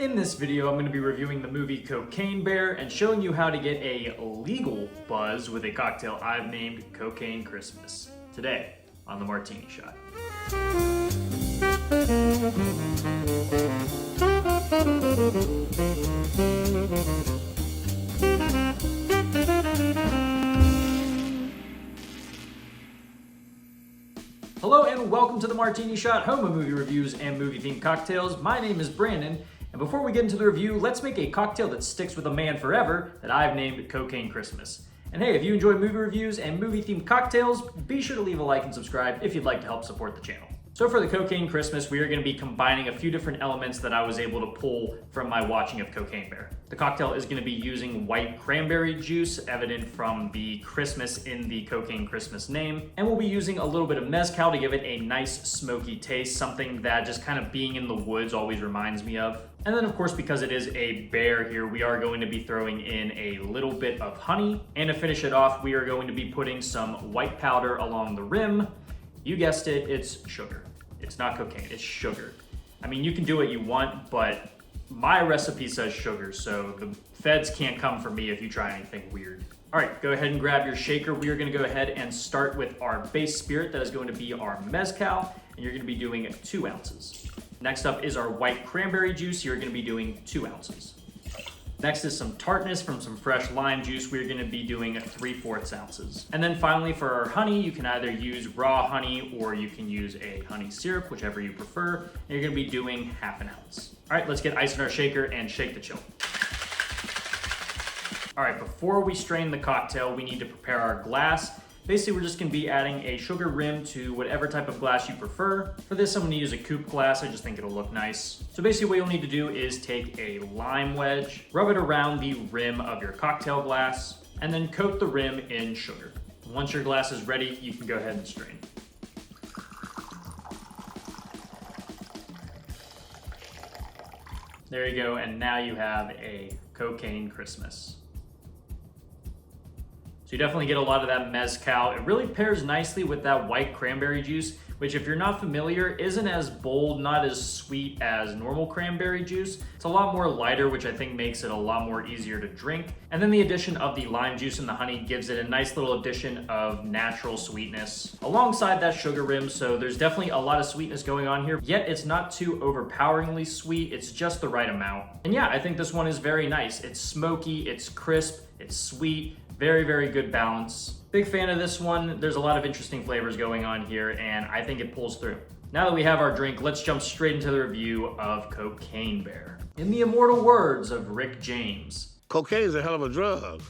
In this video, I'm going to be reviewing the movie Cocaine Bear and showing you how to get a legal buzz with a cocktail I've named Cocaine Christmas. Today on the Martini Shot. Hello and welcome to the Martini Shot, home of movie reviews and movie-themed cocktails. My name is Brandon, and before we get into the review, let's make a cocktail that sticks with a man forever that I've named Cocaine Christmas. And hey, if you enjoy movie reviews and movie-themed cocktails, be sure to leave a like and subscribe if you'd like to help support the channel. So for the Cocaine Christmas, we are going to be combining a few different elements that I was able to pull from my watching of Cocaine Bear. The cocktail is going to be using white cranberry juice, evident from the Christmas in the Cocaine Christmas name. And we'll be using a little bit of mezcal to give it a nice smoky taste, something that just kind of being in the woods always reminds me of. And then of course, because it is a bear here, we are going to be throwing in a little bit of honey. And to finish it off, we are going to be putting some white powder along the rim. You guessed it, it's sugar. It's not cocaine, it's sugar. I mean, you can do what you want, but my recipe says sugar, so the feds can't come for me if you try anything weird. All right, go ahead and grab your shaker. We are gonna go ahead and start with our base spirit. That is going to be our mezcal, and you're gonna be doing 2 ounces. Next up is our white cranberry juice. You're gonna be doing 2 ounces. Next is some tartness from some fresh lime juice. We're gonna be doing 3/4 ounces. And then finally for our honey, you can either use raw honey or you can use a honey syrup, whichever you prefer. And you're gonna be doing 1/2 ounce. All right, let's get ice in our shaker and shake the chill. All right, before we strain the cocktail, we need to prepare our glass. Basically, we're just gonna be adding a sugar rim to whatever type of glass you prefer. For this, I'm gonna use a coupe glass. I just think it'll look nice. So basically what you'll need to do is take a lime wedge, rub it around the rim of your cocktail glass, and then coat the rim in sugar. Once your glass is ready, you can go ahead and strain. There you go, and now you have a Cocaine Christmas. So you definitely get a lot of that mezcal. It really pairs nicely with that white cranberry juice, which if you're not familiar, isn't as bold, not as sweet as normal cranberry juice. It's a lot more lighter, which I think makes it a lot more easier to drink. And then the addition of the lime juice and the honey gives it a nice little addition of natural sweetness alongside that sugar rim. So there's definitely a lot of sweetness going on here, yet it's not too overpoweringly sweet. It's just the right amount. And yeah, I think this one is very nice. It's smoky, it's crisp, it's sweet. Very, very good balance. Big fan of this one. There's a lot of interesting flavors going on here, and I think it pulls through. Now that we have our drink, let's jump straight into the review of Cocaine Bear. In the immortal words of Rick James, cocaine is a hell of a drug.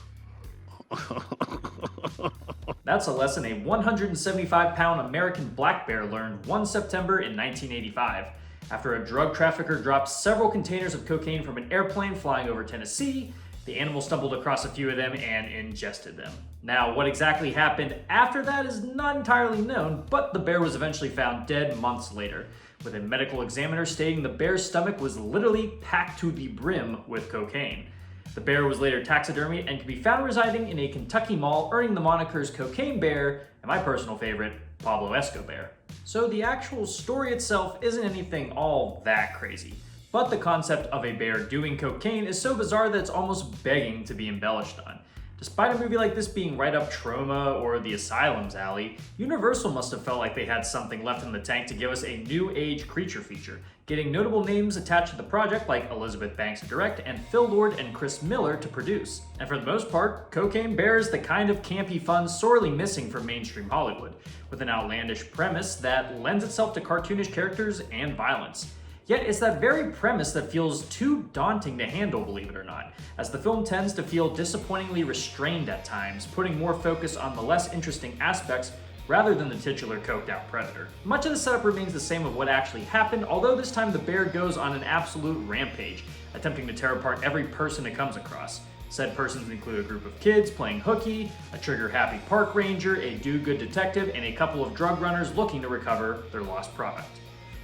That's a lesson a 175-pound American black bear learned one September in 1985. After a drug trafficker dropped several containers of cocaine from an airplane flying over Tennessee, the animal stumbled across a few of them and ingested them. Now, what exactly happened after that is not entirely known, but the bear was eventually found dead months later, with a medical examiner stating the bear's stomach was literally packed to the brim with cocaine. The bear was later taxidermied and can be found residing in a Kentucky mall, earning the monikers Cocaine Bear and my personal favorite, Pablo Escobar. So the actual story itself isn't anything all that crazy. But the concept of a bear doing cocaine is so bizarre that it's almost begging to be embellished on. Despite a movie like this being right up Trauma or The Asylum's alley, Universal must have felt like they had something left in the tank to give us a new age creature feature, getting notable names attached to the project like Elizabeth Banks to direct and Phil Lord and Chris Miller to produce. And for the most part, Cocaine Bear is the kind of campy fun sorely missing from mainstream Hollywood, with an outlandish premise that lends itself to cartoonish characters and violence. Yet it's that very premise that feels too daunting to handle, believe it or not, as the film tends to feel disappointingly restrained at times, putting more focus on the less interesting aspects rather than the titular coked out predator. Much of the setup remains the same of what actually happened, although this time the bear goes on an absolute rampage, attempting to tear apart every person it comes across. Said persons include a group of kids playing hooky, a trigger-happy park ranger, a do-good detective, and a couple of drug runners looking to recover their lost product.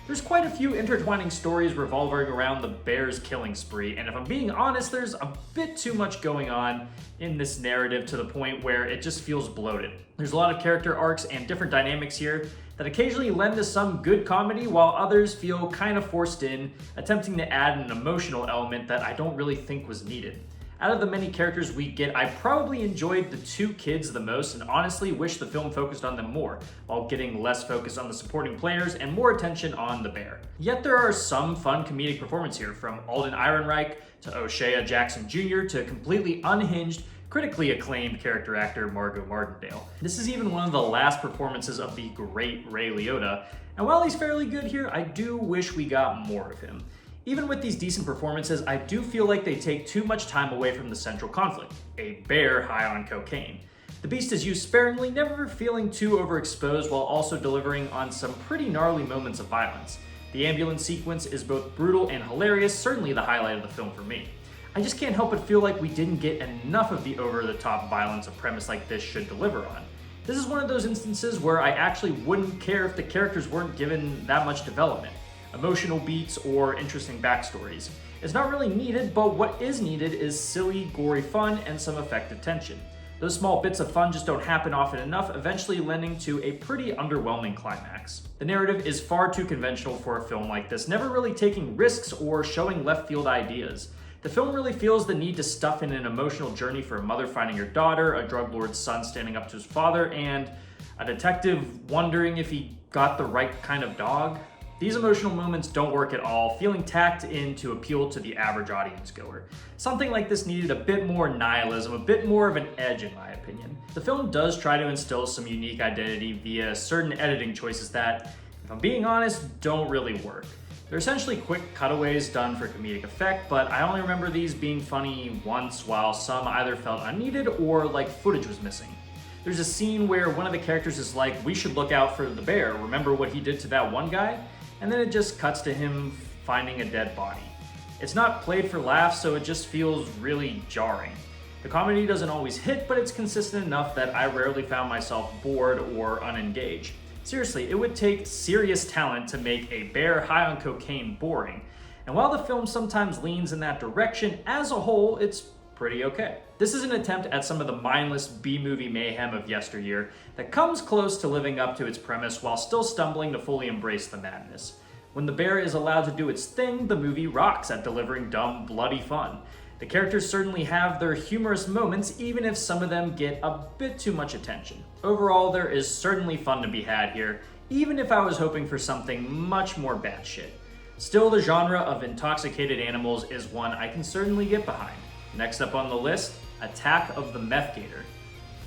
There's quite a few intertwining stories revolving around the bear's killing spree, and if I'm being honest, there's a bit too much going on in this narrative to the point where it just feels bloated. There's a lot of character arcs and different dynamics here that occasionally lend to some good comedy, while others feel kind of forced in, attempting to add an emotional element that I don't really think was needed. Out of the many characters we get, I probably enjoyed the two kids the most and honestly wish the film focused on them more, while getting less focus on the supporting players and more attention on the bear. Yet there are some fun comedic performances here, from Alden Ehrenreich to O'Shea Jackson Jr. to completely unhinged, critically acclaimed character actor Margot Martindale. This is even one of the last performances of the great Ray Liotta, and while he's fairly good here, I do wish we got more of him. Even with these decent performances, I do feel like they take too much time away from the central conflict, a bear high on cocaine. The beast is used sparingly, never feeling too overexposed while also delivering on some pretty gnarly moments of violence. The ambulance sequence is both brutal and hilarious, certainly the highlight of the film for me. I just can't help but feel like we didn't get enough of the over-the-top violence a premise like this should deliver on. This is one of those instances where I actually wouldn't care if the characters weren't given that much development, emotional beats, or interesting backstories. It's not really needed, but what is needed is silly, gory fun and some effective tension. Those small bits of fun just don't happen often enough, eventually lending to a pretty underwhelming climax. The narrative is far too conventional for a film like this, never really taking risks or showing left field ideas. The film really feels the need to stuff in an emotional journey for a mother finding her daughter, a drug lord's son standing up to his father, and a detective wondering if he got the right kind of dog. These emotional moments don't work at all, feeling tacked in to appeal to the average audience goer. Something like this needed a bit more nihilism, a bit more of an edge in my opinion. The film does try to instill some unique identity via certain editing choices that, if I'm being honest, don't really work. They're essentially quick cutaways done for comedic effect, but I only remember these being funny once, while some either felt unneeded or like footage was missing. There's a scene where one of the characters is like, "We should look out for the bear, remember what he did to that one guy?" And then it just cuts to him finding a dead body. It's not played for laughs, so it just feels really jarring. The comedy doesn't always hit, but it's consistent enough that I rarely found myself bored or unengaged. Seriously, it would take serious talent to make a bear high on cocaine boring, and while the film sometimes leans in that direction, as a whole, it's pretty okay. This is an attempt at some of the mindless B-movie mayhem of yesteryear that comes close to living up to its premise while still stumbling to fully embrace the madness. When the bear is allowed to do its thing, the movie rocks at delivering dumb, bloody fun. The characters certainly have their humorous moments, even if some of them get a bit too much attention. Overall, there is certainly fun to be had here, even if I was hoping for something much more batshit. Still, the genre of intoxicated animals is one I can certainly get behind. Next up on the list, Attack of the Meth Gator.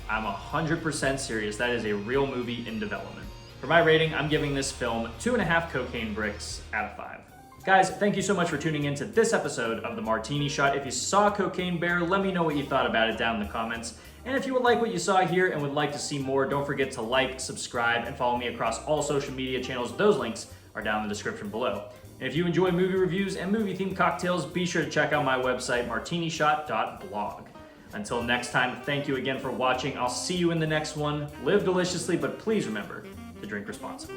I'm 100% serious, that is a real movie in development. For my rating, I'm giving this film 2.5 cocaine bricks out of 5. Guys, thank you so much for tuning in to this episode of the Martini Shot. If you saw Cocaine Bear, let me know what you thought about it down in the comments. And if you would like what you saw here and would like to see more, don't forget to like, subscribe, and follow me across all social media channels. Those links are down in the description below. And if you enjoy movie reviews and movie-themed cocktails, be sure to check out my website, martinishot.blog. Until next time, thank you again for watching. I'll see you in the next one. Live deliciously, but please remember to drink responsibly.